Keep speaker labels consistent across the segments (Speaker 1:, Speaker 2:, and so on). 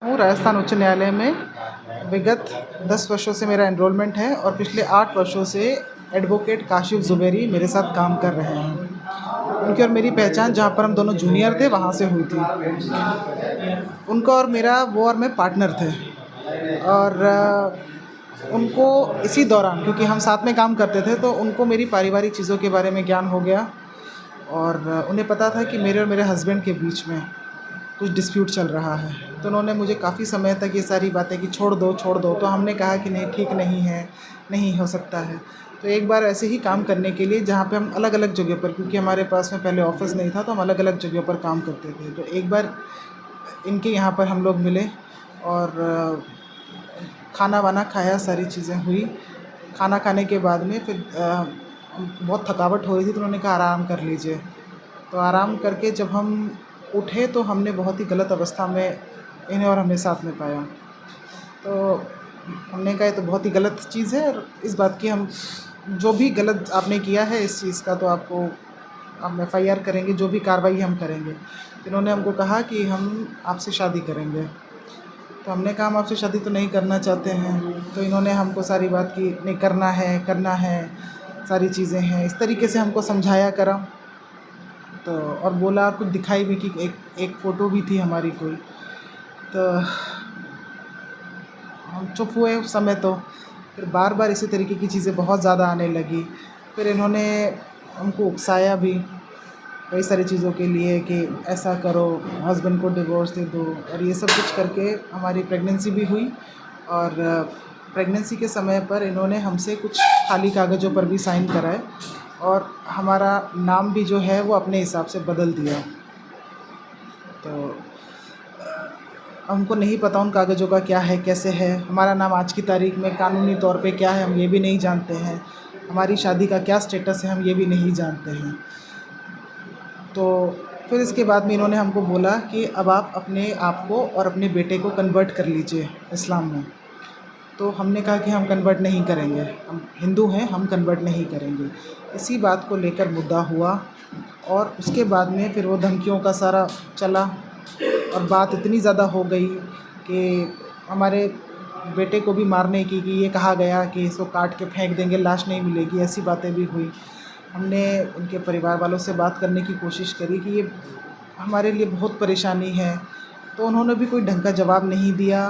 Speaker 1: हूँ राजस्थान उच्च न्यायालय में। विगत 10 वर्षों से मेरा एनरोलमेंट है और पिछले 8 वर्षों से एडवोकेट काशिफ़ ज़ुबैरी मेरे साथ काम कर रहे हैं। उनकी और मेरी पहचान जहाँ पर हम दोनों जूनियर थे वहाँ से हुई थी। उनका और मेरा वो और मैं पार्टनर थे और उनको इसी दौरान, क्योंकि हम साथ में काम करते थे, तो उनको मेरी पारिवारिक चीज़ों के बारे में ज्ञान हो गया और उन्हें पता था कि मेरे और मेरे हस्बैंड के बीच में कुछ डिस्प्यूट चल रहा है। तो उन्होंने मुझे काफ़ी समय तक ये सारी बातें कि छोड़ दो छोड़ दो, तो हमने कहा कि नहीं, ठीक नहीं है, नहीं हो सकता है। तो एक बार ऐसे ही काम करने के लिए, जहाँ पे हम अलग अलग जगह पर, क्योंकि हमारे पास में पहले ऑफिस नहीं था, तो हम अलग अलग जगह पर काम करते थे, तो एक बार इनके यहाँ पर हम लोग मिले और खाना वाना खाया, सारी चीज़ें हुई। खाना खाने के बाद में फिर बहुत थकावट हो रही थी, तो उन्होंने कहा आराम कर लीजिए। तो आराम करके जब हम उठे तो हमने बहुत ही गलत अवस्था में इन्हें और हमें साथ में पाया। तो हमने कहा ये तो बहुत ही गलत चीज़ है और इस बात की हम, जो भी गलत आपने किया है इस चीज़ का, तो आपको हम एफआईआर करेंगे, जो भी कार्रवाई हम करेंगे। इन्होंने हमको कहा कि हम आपसे शादी करेंगे। तो हमने कहा हम आपसे शादी तो नहीं करना चाहते हैं। तो इन्होंने हमको सारी बात की, नहीं करना है, सारी चीज़ें हैं, इस तरीके से हमको समझाया करा। तो और बोला, कुछ दिखाई भी कि एक फ़ोटो भी थी हमारी कोई। तो हम चुप हुए उस समय। तो फिर बार बार इसी तरीके की चीज़ें बहुत ज़्यादा आने लगी। फिर इन्होंने हमको उकसाया भी कई सारी चीज़ों के लिए कि ऐसा करो, हस्बैंड को डिवोर्स दे दो, और ये सब कुछ करके हमारी प्रेगनेंसी भी हुई। और प्रेगनेंसी के समय पर इन्होंने हमसे कुछ खाली कागज़ों पर भी साइन कराए और हमारा नाम भी जो है वो अपने हिसाब से बदल दिया। तो हमको नहीं पता उन कागज़ों का क्या है, कैसे है। हमारा नाम आज की तारीख में कानूनी तौर पे क्या है हम ये भी नहीं जानते हैं। हमारी शादी का क्या स्टेटस है हम ये भी नहीं जानते हैं। तो फिर इसके बाद में इन्होंने हमको बोला कि अब आप अपने आप को और अपने बेटे को कन्वर्ट कर लीजिए इस्लाम में। तो हमने कहा कि हम कन्वर्ट नहीं करेंगे, हम हिंदू हैं, हम कन्वर्ट नहीं करेंगे। इसी बात को लेकर मुद्दा हुआ और उसके बाद में फिर वो धमकियों का सारा चला और बात इतनी ज़्यादा हो गई कि हमारे बेटे को भी मारने की, कि ये कहा गया कि इसको काट के फेंक देंगे, लाश नहीं मिलेगी, ऐसी बातें भी हुई। हमने उनके परिवार वालों से बात करने की कोशिश करी कि ये हमारे लिए बहुत परेशानी है, तो उन्होंने भी कोई ढंग का जवाब नहीं दिया।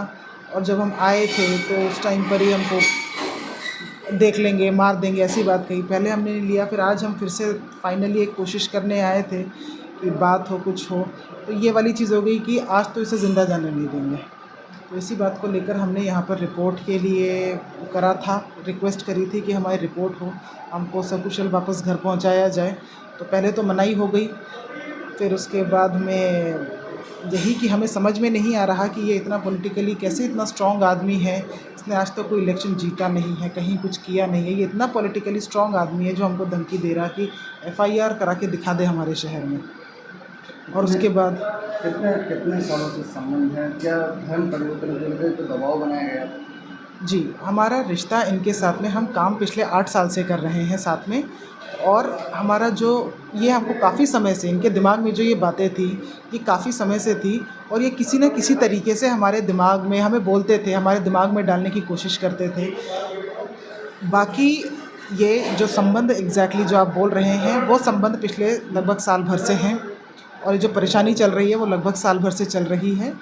Speaker 1: और जब हम आए थे तो उस टाइम पर ही हमको देख लेंगे, मार देंगे, ऐसी बात कही। पहले हमने नहीं लिया, फिर आज हम फिर से फाइनली एक कोशिश करने आए थे कि बात हो, कुछ हो। तो ये वाली चीज़ हो गई कि आज तो इसे ज़िंदा जाने नहीं देंगे। तो इसी बात को लेकर हमने यहाँ पर रिपोर्ट के लिए करा था, रिक्वेस्ट करी थी कि हमारी रिपोर्ट हो, हमको सकुशल वापस घर पहुँचाया जाए। तो पहले तो मनाही हो गई, फिर उसके बाद में यही कि हमें समझ में नहीं आ रहा कि ये इतना पॉलिटिकली कैसे इतना स्ट्रॉन्ग आदमी है। इसने आज तक कोई इलेक्शन जीता नहीं है, कहीं कुछ किया नहीं है। ये इतना पॉलिटिकली स्ट्रॉन्ग आदमी है जो हमको धमकी दे रहा कि एफआईआर करा के दिखा दे हमारे शहर में। और उसके बाद
Speaker 2: कितने कितने सालों से संबंध है? क्या धर्म परिवर्तन के लिए तो दबाव बनाया गया?
Speaker 1: जी, हमारा रिश्ता इनके साथ में, हम काम पिछले 8 साल से कर रहे हैं साथ में। और हमारा जो, ये हमको काफ़ी समय से, इनके दिमाग में जो ये बातें थी, ये काफ़ी समय से थी और ये किसी न किसी तरीके से हमारे दिमाग में, हमें बोलते थे, हमारे दिमाग में डालने की कोशिश करते थे। बाकी ये जो संबंध एग्ज़ैक्टली जो आप बोल रहे हैं, वो संबंध पिछले लगभग साल भर से हैं और ये जो परेशानी चल रही है वो लगभग साल भर से चल रही है।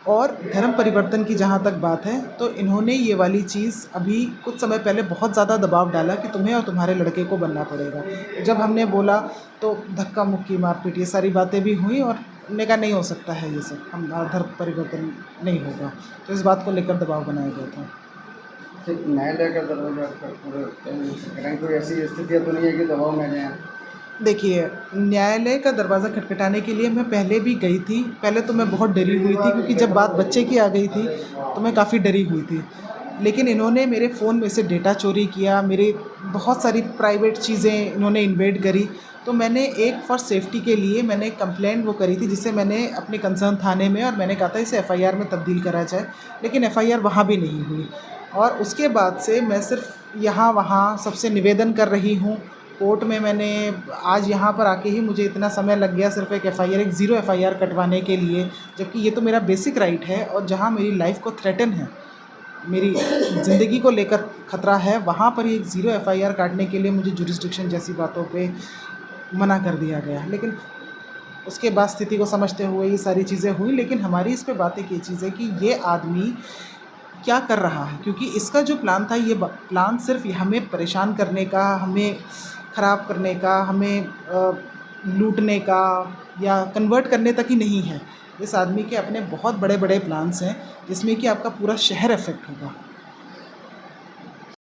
Speaker 1: और धर्म परिवर्तन की जहाँ तक बात है, तो इन्होंने ये वाली चीज़ अभी कुछ समय पहले बहुत ज़्यादा दबाव डाला कि तुम्हें और तुम्हारे लड़के को बनना पड़ेगा। जब हमने बोला तो धक्का मुक्की, मारपीट, ये सारी बातें भी हुई और हमने कहा नहीं हो सकता है ये सब, हम धर्म परिवर्तन नहीं होगा। तो इस बात को लेकर दबाव बनाया गया था।
Speaker 2: सिर्फ न्यायालय का दरवाजा कहीं कोई ऐसी स्थितियाँ तो नहीं है कि दबाव में जाएँ?
Speaker 1: देखिए, न्यायालय का दरवाज़ा खटखटाने के लिए मैं पहले भी गई थी। पहले तो मैं बहुत डरी हुई थी, क्योंकि जब बात बच्चे की आ गई थी तो मैं काफ़ी डरी हुई थी। लेकिन इन्होंने मेरे फ़ोन में से डेटा चोरी किया, मेरे बहुत सारी प्राइवेट चीज़ें इन्होंने इन्वेड करी। तो मैंने एक फॉर सेफ्टी के लिए मैंने कंप्लेंट वो करी थी, जिसे मैंने अपने कंसर्न थाने में, और मैंने कहा था इसे एफआईआर में तब्दील करा जाए, लेकिन एफआईआर वहाँ भी नहीं हुई। और उसके बाद से मैं सिर्फ यहाँ वहाँ सबसे निवेदन कर रही हूँ कोर्ट में मैंने आज यहाँ पर आके ही मुझे इतना समय लग गया सिर्फ एक एफआईआर, एक ज़ीरो एफआईआर कटवाने के लिए, जबकि ये तो मेरा बेसिक राइट है। और जहाँ मेरी लाइफ को थ्रेटन है, मेरी ज़िंदगी को लेकर खतरा है, वहाँ पर एक ज़ीरो एफआईआर काटने के लिए मुझे जुरिस्डिक्शन जैसी बातों पे मना कर दिया गया। लेकिन उसके बाद स्थिति को समझते हुए ये सारी चीज़ें हुई। लेकिन हमारी इस पे बात एक ये चीज़ है कि ये आदमी क्या कर रहा है, क्योंकि इसका जो प्लान था, ये प्लान सिर्फ हमें परेशान करने का, हमें ख़राब करने का, हमें लूटने का या कन्वर्ट करने तक ही नहीं है। इस आदमी के अपने बहुत बड़े बड़े प्लान्स हैं, जिसमें कि आपका पूरा शहर अफेक्ट होगा।